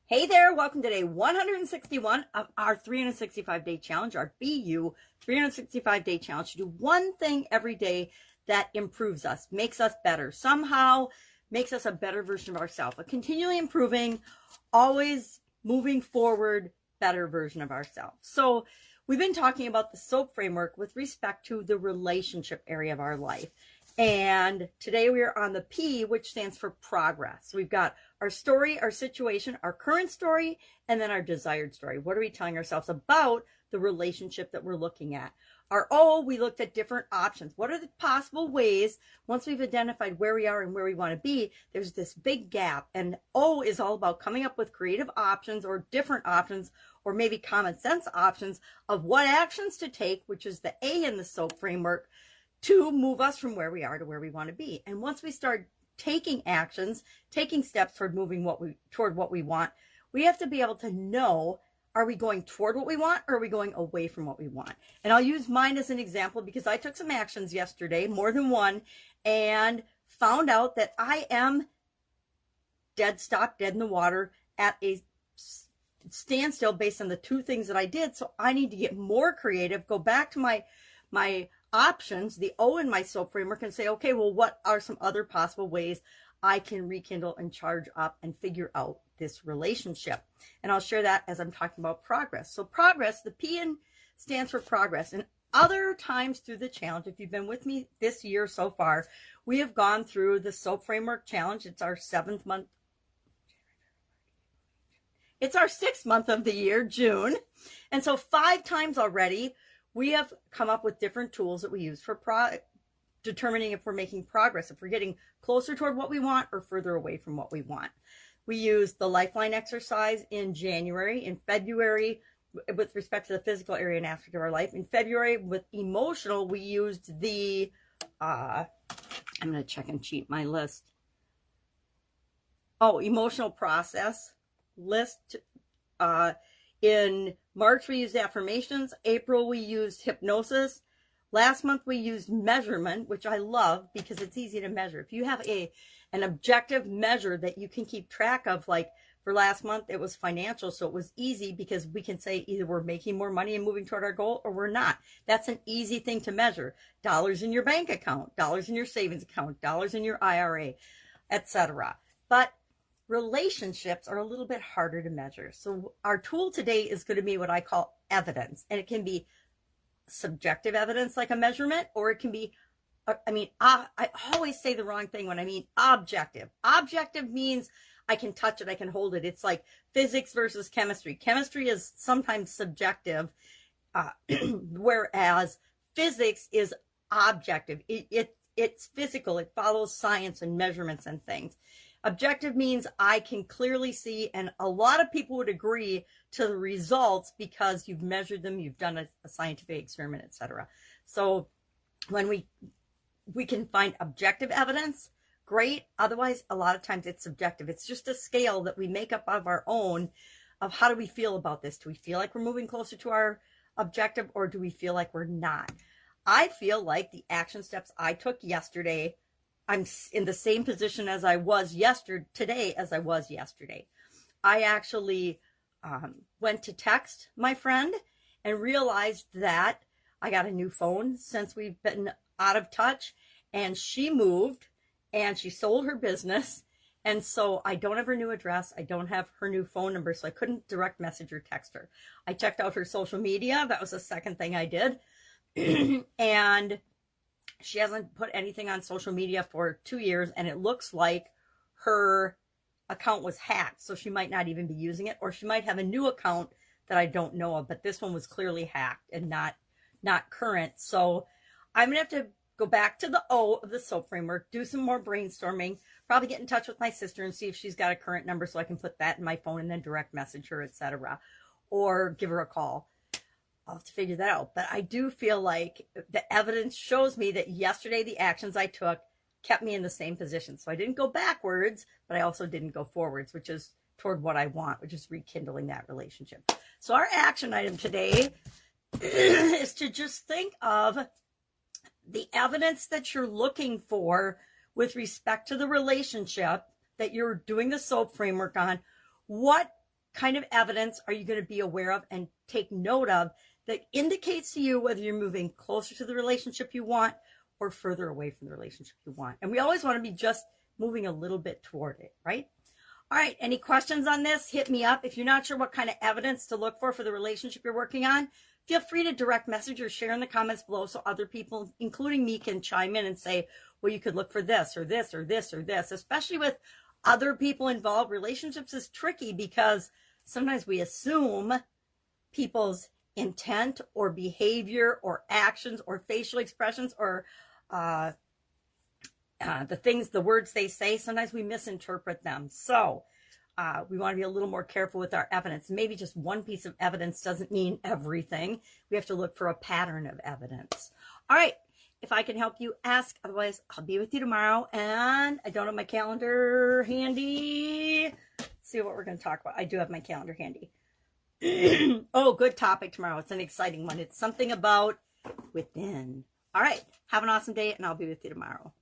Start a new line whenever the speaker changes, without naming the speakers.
Hey there, welcome to day 161 of our 365-day challenge, our BU 365-day challenge. To do one thing every day that improves us, makes us better, somehow makes us a better version of ourselves, a continually improving, always moving forward, better version of ourselves. So we've been talking about the SOAP framework with respect to the relationship area of our life. And today we are on the P, which stands for progress. We've got our story, our situation, our current story, and then our desired story. What are we telling ourselves about the relationship that we're looking at? Our O, we looked at different options. What are the possible ways, once we've identified where we are and where we want to be, there's this big gap. And O is all about coming up with creative options or different options, or maybe common sense options of what actions to take, which is the A in the SOAP framework, to move us from where we are to where we want to be. And once we start taking actions, taking steps toward moving toward what we want, we have to be able to know, are we going toward what we want, or are we going away from what we want? And I'll use mine as an example because I took some actions yesterday, more than one, and found out that I am dead in the water at a standstill based on the two things that I did. So I need to get more creative, go back to my options, the O in my SOAP framework, and say, okay, well, what are some other possible ways I can rekindle and charge up and figure out this relationship? And I'll share that as I'm talking about progress. So progress, the P stands for progress. And other times through the challenge, if you've been with me this year so far, we have gone through the SOAP framework challenge. It's our 7th month. It's our 6th month of the year, June. And so 5 times already, we have come up with different tools that we use for determining if we're making progress, if we're getting closer toward what we want or further away from what we want. We used the lifeline exercise in January. In February, with respect to the physical area and aspect of our life. In February, with emotional, we used the, I'm going to check and cheat my list. Oh, emotional process list. In March, we used affirmations. April, we used hypnosis. Last month, we used measurement, which I love because it's easy to measure. If you have an objective measure that you can keep track of, like for last month, it was financial. So it was easy because we can say either we're making more money and moving toward our goal or we're not. That's an easy thing to measure. Dollars in your bank account, dollars in your savings account, dollars in your IRA, etc. But relationships are a little bit harder to measure. So our tool today is going to be what I call evidence. And it can be subjective evidence like a measurement, or it can be, I always say the wrong thing when I mean objective. Objective means I can touch it, I can hold it. It's like physics versus chemistry. Chemistry is sometimes subjective, whereas physics is objective. It's physical. It follows science and measurements and things. Objective means I can clearly see, and a lot of people would agree to the results because you've measured them, you've done a scientific experiment, etc. So when we can find objective evidence, great. Otherwise, a lot of times it's subjective. It's just a scale that we make up of our own of how do we feel about this? Do we feel like we're moving closer to our objective, or do we feel like we're not? I feel like the action steps I took yesterday, I'm in the same position as I was yesterday. I actually went to text my friend and realized that I got a new phone since we've been out of touch, and she moved and she sold her business. And so I don't have her new address. I don't have her new phone number, so I couldn't direct message or text her. I checked out her social media. That was the second thing I did. And she hasn't put anything on social media for 2 years, and it looks like her account was hacked. So she might not even be using it, or she might have a new account that I don't know of, but this one was clearly hacked and not current. So I'm going to have to go back to the O of the SOAP framework, do some more brainstorming, probably get in touch with my sister and see if she's got a current number so I can put that in my phone and then direct message her, etc., or give her a call. I'll have to figure that out. But I do feel like the evidence shows me that yesterday the actions I took kept me in the same position. So I didn't go backwards, but I also didn't go forwards, which is toward what I want, which is rekindling that relationship. So our action item today is to just think of the evidence that you're looking for with respect to the relationship that you're doing the SOAP framework on. What kind of evidence are you going to be aware of and take note of that indicates to you whether you're moving closer to the relationship you want or further away from the relationship you want? And we always want to be just moving a little bit toward it, right? All right, any questions on this? Hit me up. If you're not sure what kind of evidence to look for the relationship you're working on, feel free to direct message or share in the comments below so other people, including me, can chime in and say, well, you could look for this or this or this or this. Especially with other people involved, relationships is tricky because sometimes we assume people's intent or behavior or actions or facial expressions or the words they say, sometimes we misinterpret them. So we want to be a little more careful with our evidence. Maybe just one piece of evidence doesn't mean everything. We have to look for a pattern of evidence. All right. If I can help you, ask. Otherwise, I'll be with you tomorrow. And I don't have my calendar handy. Let's see what we're going to talk about. I do have my calendar handy. Oh, good topic tomorrow. It's an exciting one. It's something about within. All right. Have an awesome day, and I'll be with you tomorrow.